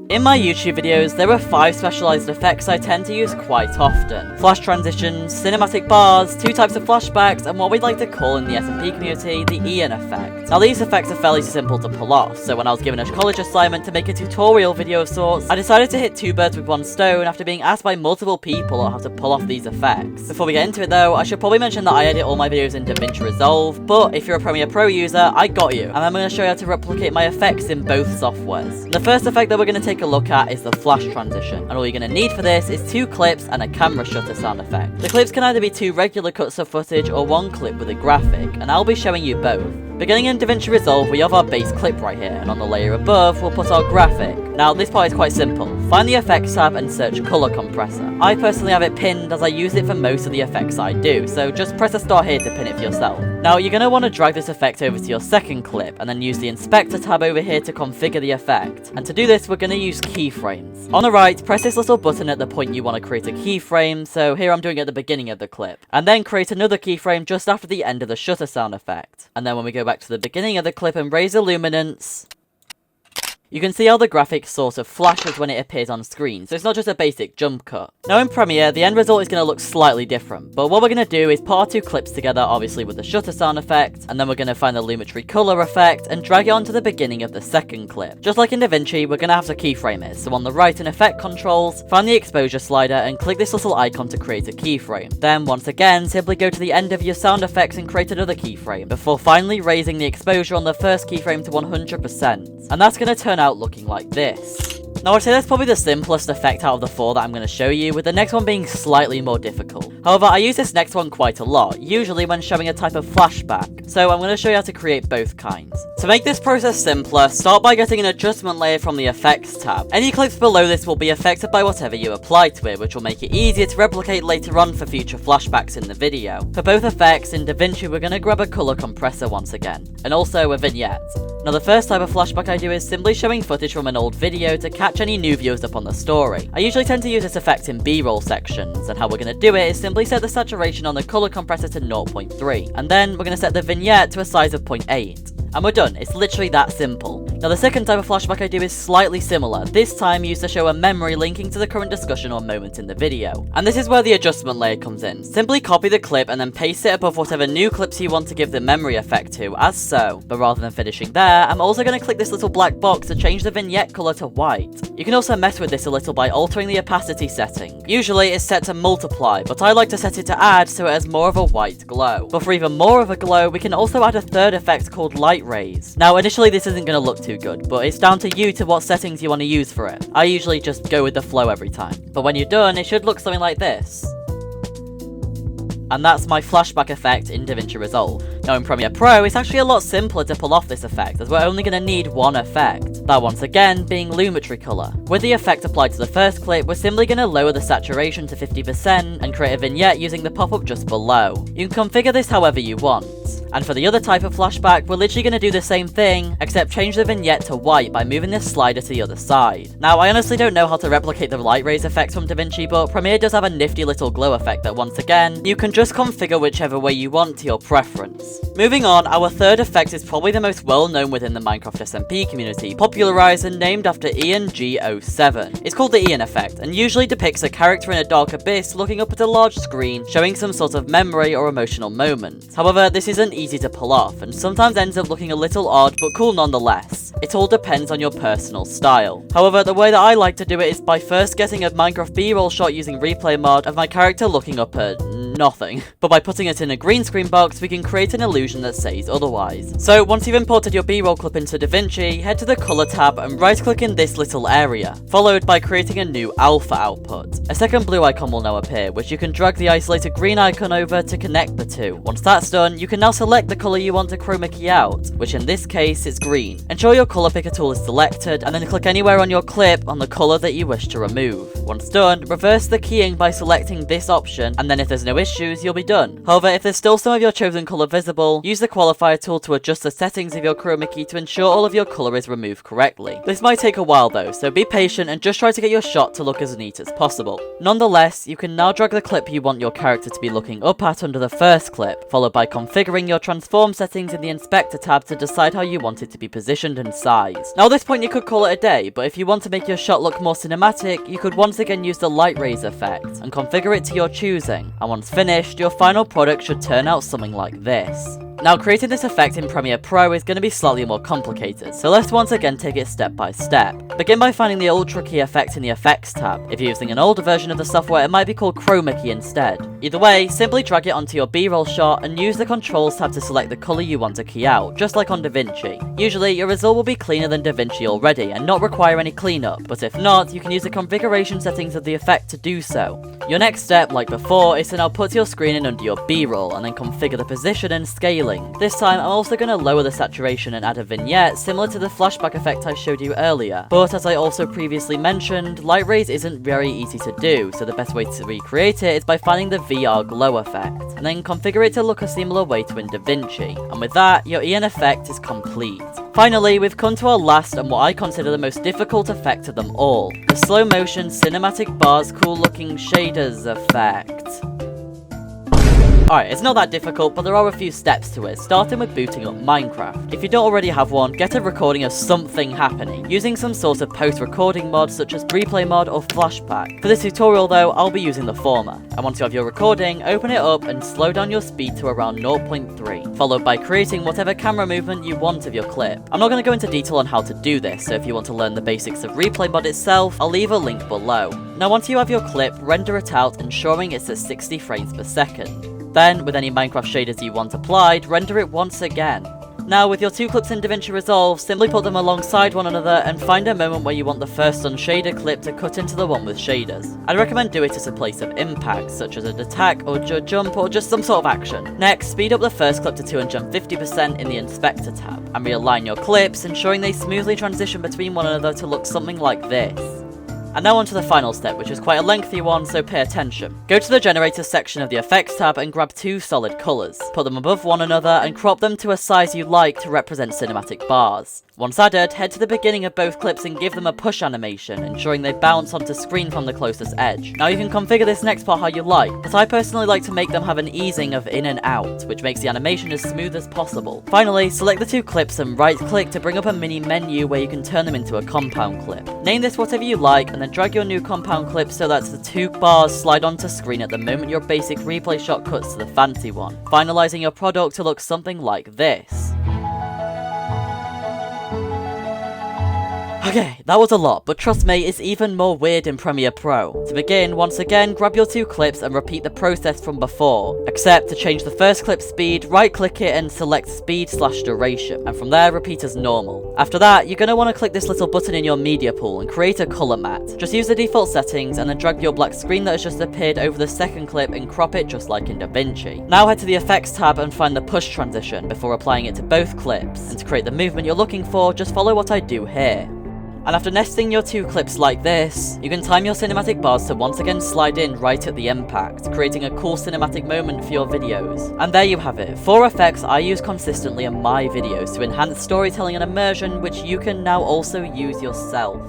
In my YouTube videos, there are 5 specialized effects I tend to use quite often. Flash transitions, cinematic bars, 2 types of flashbacks, and what we'd like to call in the SMP community, the Ian effect. Now these effects are fairly simple to pull off, so when I was given a college assignment to make a tutorial video of sorts, I decided to hit 2 birds with 1 stone after being asked by multiple people on how to pull off these effects. Before we get into it though, I should probably mention that I edit all my videos in DaVinci Resolve, but if you're a Premiere Pro user, I got you, and I'm going to show you how to replicate my effects in both softwares. The first effect that we're going to take a look at is the flash transition, and all you're going to need for this is 2 clips and a camera shutter sound effect. The clips can either be 2 regular cuts of footage or 1 clip with a graphic, and I'll be showing you both. Beginning in DaVinci Resolve, we have our base clip right here, and on the layer above, we'll put our graphic. Now, this part is quite simple. Find the Effects tab and search Color Compressor. I personally have it pinned as I use it for most of the effects I do, so just press a star here to pin it for yourself. Now, you're going to want to drag this effect over to your second clip, and then use the Inspector tab over here to configure the effect. And to do this, we're going to use keyframes. On the right, press this little button at the point you want to create a keyframe, so here I'm doing it at the beginning of the clip. And then create another keyframe just after the end of the shutter sound effect. And then when we go back to the beginning of the clip and raise the luminance, you can see how the graphic sort of flashes when it appears on screen, so it's not just a basic jump cut. Now in Premiere, the end result is going to look slightly different, but what we're going to do is put our 2 clips together, obviously with the shutter sound effect, and then we're going to find the Lumetri color effect and drag it onto the beginning of the second clip. Just like in DaVinci, we're going to have to keyframe it, so on the right in Effect Controls, find the exposure slider and click this little icon to create a keyframe. Then once again, simply go to the end of your sound effects and create another keyframe, before finally raising the exposure on the first keyframe to 100%. And that's going to turn out looking like this. Now I'd say that's probably the simplest effect out of the 4 that I'm going to show you, with the next one being slightly more difficult. However, I use this next one quite a lot, usually when showing a type of flashback, so I'm going to show you how to create both kinds. To make this process simpler, start by getting an adjustment layer from the Effects tab. Any clips below this will be affected by whatever you apply to it, which will make it easier to replicate later on for future flashbacks in the video. For both effects, in DaVinci we're going to grab a color compressor once again, and also a vignette. Now the first type of flashback I do is simply showing footage from an old video to catch any new viewers up on the story. I usually tend to use this effect in B-roll sections, and how we're going to do it is simply set the saturation on the color compressor to 0.3, and then we're going to set the vignette to a size of 0.8. And we're done, it's literally that simple. Now the second type of flashback I do is slightly similar, this time used to show a memory linking to the current discussion or moment in the video. And this is where the adjustment layer comes in. Simply copy the clip and then paste it above whatever new clips you want to give the memory effect to, as so. But rather than finishing there, I'm also going to click this little black box to change the vignette color to white. You can also mess with this a little by altering the opacity setting. Usually it's set to multiply, but I like to set it to add so it has more of a white glow. But for even more of a glow, we can also add a third effect called light rays. Now initially this isn't going to look too good, but it's down to you to what settings you want to use for it. I usually just go with the flow every time. But when you're done, it should look something like this. And that's my flashback effect in DaVinci Resolve. Now in Premiere Pro, it's actually a lot simpler to pull off this effect, as we're only going to need 1 effect. That once again being Lumetri color. With the effect applied to the first clip, we're simply going to lower the saturation to 50% and create a vignette using the pop-up just below. You can configure this however you want. And for the other type of flashback, we're literally going to do the same thing, except change the vignette to white by moving this slider to the other side. Now, I honestly don't know how to replicate the light rays effect from DaVinci, but Premiere does have a nifty little glow effect that once again, you can just configure whichever way you want to your preference. Moving on, our third effect is probably the most well known within the Minecraft SMP community, popularized and named after Ian G07. It's called the Ian effect, and usually depicts a character in a dark abyss looking up at a large screen, showing some sort of memory or emotional moment. However, this isn't easy to pull off, and sometimes ends up looking a little odd, but cool nonetheless. It all depends on your personal style. However, the way that I like to do it is by first getting a Minecraft B-roll shot using replay mod of my character looking up at nothing. But by putting it in a green screen box, we can create an illusion that says otherwise. So once you've imported your B-roll clip into DaVinci, head to the color tab and right click in this little area, followed by creating a new alpha output. A second blue icon will now appear, which you can drag the isolated green icon over to connect the two. Once that's done, you can now select the color you want to chroma key out, which in this case is green. Ensure your color picker tool is selected, and then click anywhere on your clip on the color that you wish to remove. Once done, reverse the keying by selecting this option, and then if there's no issues, you'll be done. However, if there's still some of your chosen color visible, use the qualifier tool to adjust the settings of your chroma key to ensure all of your color is removed correctly. This might take a while though, so be patient and just try to get your shot to look as neat as possible. Nonetheless, you can now drag the clip you want your character to be looking up at under the first clip, followed by configuring your transform settings in the inspector tab to decide how you want it to be positioned and sized. Now at this point you could call it a day, but if you want to make your shot look more cinematic, you could once again use the light rays effect and configure it to your choosing, and once finished, your final product should turn out something like this. Now creating this effect in Premiere Pro is going to be slightly more complicated, so let's once again take it step by step. Begin by finding the Ultra Key effect in the Effects tab. If you're using an older version of the software, it might be called Chroma Key instead. Either way, simply drag it onto your B-roll shot and use the Controls tab to select the colour you want to key out, just like on DaVinci. Usually, your result will be cleaner than DaVinci already and not require any cleanup, but if not, you can use the configuration settings of the effect to do so. Your next step, like before, is to now put your screen in under your B-roll and then configure the position and scaling. This time, I'm also going to lower the saturation and add a vignette similar to the flashback effect I showed you earlier, but as I also previously mentioned, light rays isn't very easy to do, so the best way to recreate it is by finding the VR glow effect, and then configure it to look a similar way to in DaVinci, and with that, your EN effect is complete. Finally, we've come to our last and what I consider the most difficult effect of them all, the slow motion cinematic bars cool looking shaders effect. Alright, it's not that difficult, but there are a few steps to it, starting with booting up Minecraft. If you don't already have one, get a recording of something happening, using some sort of post-recording mod such as Replay mod or Flashback. For this tutorial though, I'll be using the former. And once you have your recording, open it up and slow down your speed to around 0.3, followed by creating whatever camera movement you want of your clip. I'm not going to go into detail on how to do this, so if you want to learn the basics of Replay mod itself, I'll leave a link below. Now once you have your clip, render it out, ensuring it's at 60 frames per second. Then, with any Minecraft shaders you want applied, render it once again. Now, with your two clips in DaVinci Resolve, simply put them alongside one another and find a moment where you want the first unshader clip to cut into the one with shaders. I'd recommend do it at a place of impact, such as an attack or jump or just some sort of action. Next, speed up the first clip to 250% in the Inspector tab, and realign your clips, ensuring they smoothly transition between one another to look something like this. And now on to the final step, which is quite a lengthy one, so pay attention. Go to the Generator section of the Effects tab and grab two solid colours. Put them above one another and crop them to a size you like to represent cinematic bars. Once added, head to the beginning of both clips and give them a push animation, ensuring they bounce onto screen from the closest edge. Now you can configure this next part how you like, but I personally like to make them have an easing of in and out, which makes the animation as smooth as possible. Finally, select the two clips and right click to bring up a mini menu where you can turn them into a compound clip. Name this whatever you like and then drag your new compound clip so that the two bars slide onto screen at the moment your basic replay shot cuts to the fancy one, finalizing your product to look something like this. Okay, that was a lot, but trust me, it's even more weird in Premiere Pro. To begin, once again, grab your two clips and repeat the process from before, except to change the first clip speed, right-click it and select speed/duration, and from there, repeat as normal. After that, you're going to want to click this little button in your media pool and create a color matte. Just use the default settings and then drag your black screen that has just appeared over the second clip and crop it just like in DaVinci. Now head to the Effects tab and find the push transition before applying it to both clips, and to create the movement you're looking for, just follow what I do here. And after nesting your two clips like this, you can time your cinematic bars to once again slide in right at the impact, creating a cool cinematic moment for your videos. And there you have it, 4 effects I use consistently in my videos to enhance storytelling and immersion, which you can now also use yourself.